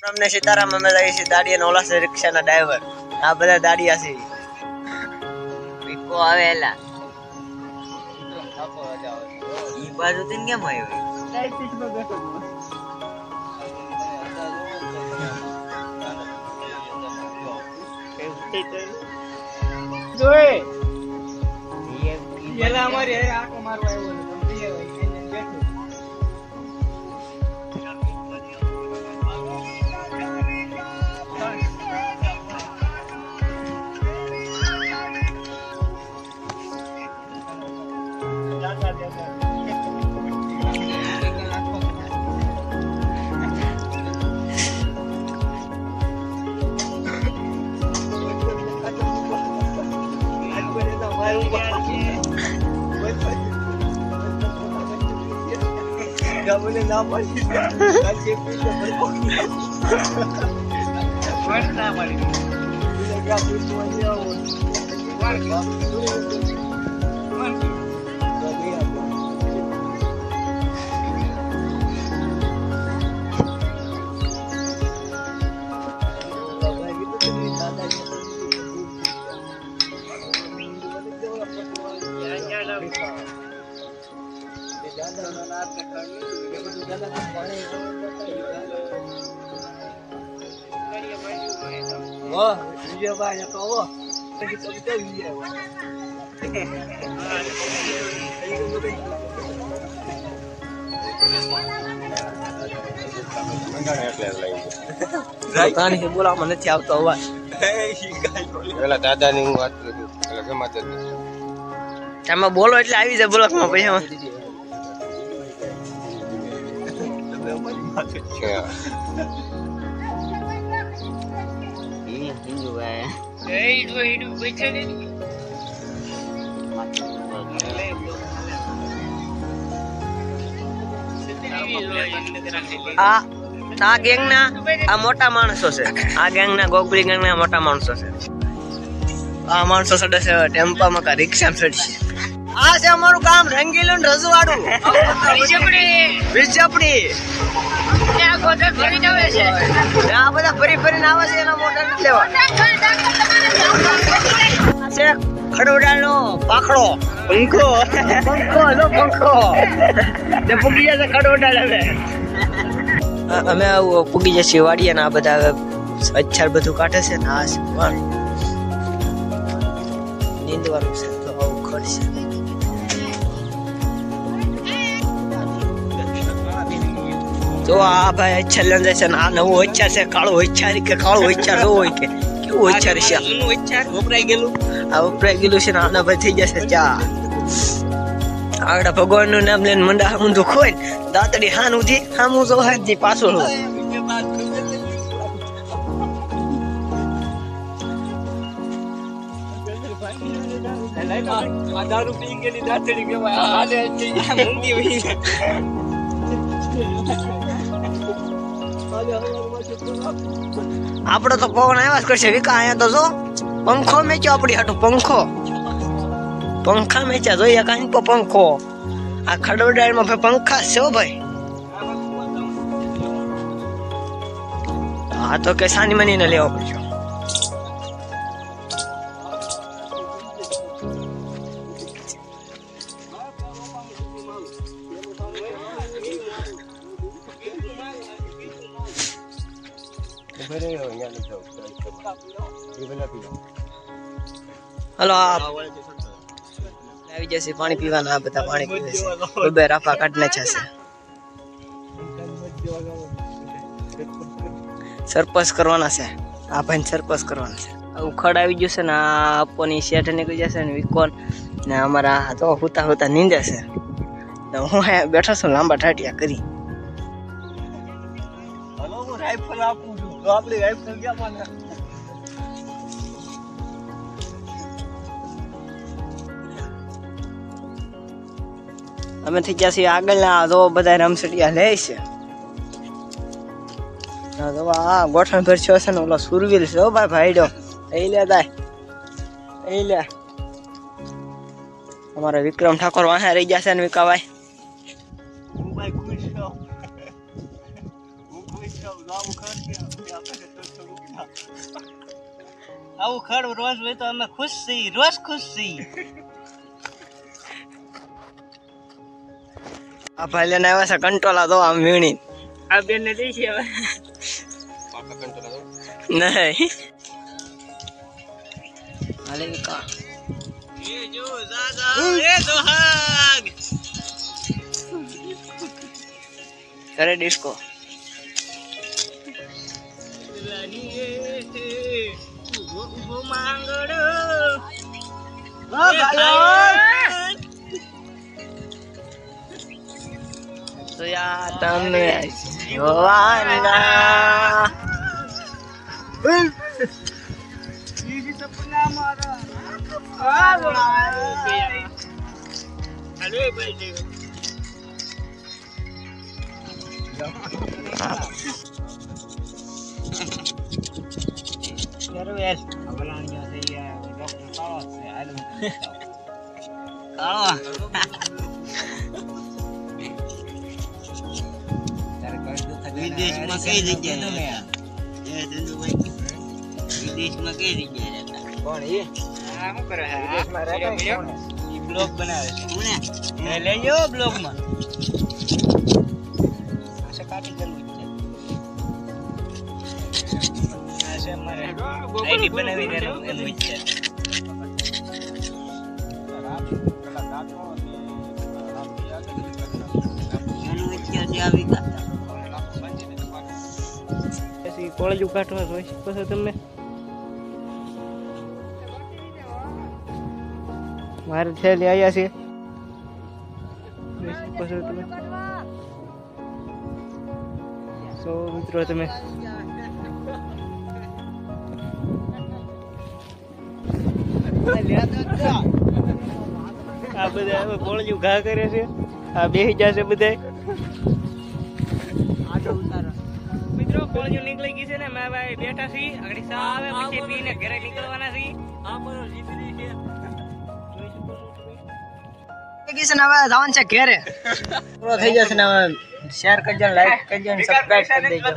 અમને સીતારામ અમે લાગી છે દાડિયા ને ઓલા છે રિક્ષાના ડ્રાઈવર આ બધા દાડિયા છે વિકો આવેલા ઈ બાજુ થી કેમ આવ્યો રાઈટ સીટ પર બેઠો જોઈ યેલા અમારી આંખો મારવા આવ્યો Gak boleh nama sih. Kasih punya berpikir. Mana nama ini? Bila gak punya warga. Mana? Jadi apa? Kalau gitu jadi tandanya. Wah, dia banyak tahu. Kita dia. Kan ini bola mana tiap tahu. પેલા દાદાની હું વાત કરું પેલા ગમાત જ તમે બોલો એટલે આવી જાય બ્લોકમાં પૈસા આ ગેંગ ના આ મોટા માણસો છે આ ગેંગ ના ગોગરી ગેંગ ના મોટા માણસો છે આ માણસો સડે છે ટેમ્પામાં કા રિક્ષામાં ચડશે આ છે અમારું કામ રંગીલું ને રજવાડું વિજપડી ત્યાં ગોદર ફરીને આવે છે આ બધા ફરી ફરીને આવે છે એના મોટા નથી લેવા છે ખડોડાનો પાખડો પંખો નો પંખો તે પૂગી જશે ખડોડા લેવે અમે પૂગી જશે વાડિયા ના બધા અચ્છા બધું કાઢે છે ને આ નીંદવાનું છે તો આવું ખડશે તો આ ભાઈ અચ્છા લંદે છે ને આ નવું અચ્છા છે કાળું અચ્છા કે કાળું અચ્છા ન હોય કે કેવું અચ્છા છે વપરાઈ ગયેલું આ વપરાઈ ગયેલું છે ને આના ભાઈ થઈ જશે ચા આગળ ભગવાન નું નામ લઈને મંડા ઊંધું ખોઈ દાંતડી હાન ઉધી હામું જો હાજી પાછળ દારૂ પી ગયેલી દાંતડી કેવાય હાલે ઊંધી વહી આપડે તો પવન આવ્યા જ કરશે વિકા અહીંયા તો જો પંખો મેચ્યો આપડી હાટું પંખા મેચ્યા જોઈએ કાંઈ પંખો આ ખડોડાળમાં ભાઈ પંખા છે ભાઈ હા તો કે સાની મની ને લેવો પડશે હલો આવી જશે પાણી પીવાના બધા પાણી પીવે છે બે રાફા કાઢને છે સરપસ કરવાના છે આ ભાઈ સરપસ કરવાના છે ઉખડ આવી જશે ને આ આપોની શેઠ નીકળી જશે ને વિકોન ને અમારા તો હુતા હુતા નીંદે છે હું બેઠો છું લાંબા ટાટિયા કરી રાઇફલ આપું છું તો આપણી રાઇફલ ક્યાં પાના અમે થઈ ગયા છીએ આગળના જો બધા રમસડિયા લે છે આ ગોઠણ ભર છે ને ઓલો સુરવીર છે ભાઈ ભાઈડો એ લે દાય એ લે અમારા વિક્રમ ઠાકોર વાહે રહી ગયા છે ને વિકાભાઈ હું ભાઈ ખુશ છું આવું ખડ રોજ હોય તો અમે ખુશ છીએ, રોજ ખુશ છીએ. આ ભાઈ લઈને આવ્યા છે કંટોલા દો આમ વીણી. આ બેન ને દઈ છે હવે. નહીં હાલે કા એ જો દાદા એ દોહાગ કરે ડિસ્કો ઉભો માંગડો તો યા તમે જોવાના સપના મારા વિદેશમાં કઈ જગ્યાએ વિદેશમાં કઈ જગ્યાએ રહેતા કોણ એ આ શું કરે છે વિદેશમાં રહેતા ઈ બ્લોગ બનાવે છે કોને મે લેજો બ્લોગમાં આશા કાટી ગયું છે આશા મારે આઈડી બનાવી દેવાનું એનું ઈચ્છા એનું ઈચ્છા છે આવી કા કોલેજ કાઢવા જોઈ શકો છો તમે મારે થેલી આવ્યા છે તમે સો મિત્રો તમે આ બધા હવે કોલેજ ઘા કરે છે આ બેસી જશે બધા કોલેજ નીકળી ગઈ છે ને મેં ભાઈ બેઠા છીએ આગળ સા આવે પછી પીને ઘરે નીકળવાના છીએ આ બરો જીતરી છે ગઈ છે ને હવે જવાનું છે ઘરે પૂરો થઈ જશે ને હવે શેર કરજો લાઈક કરજો અને સબસ્ક્રાઇબ કરી દેજો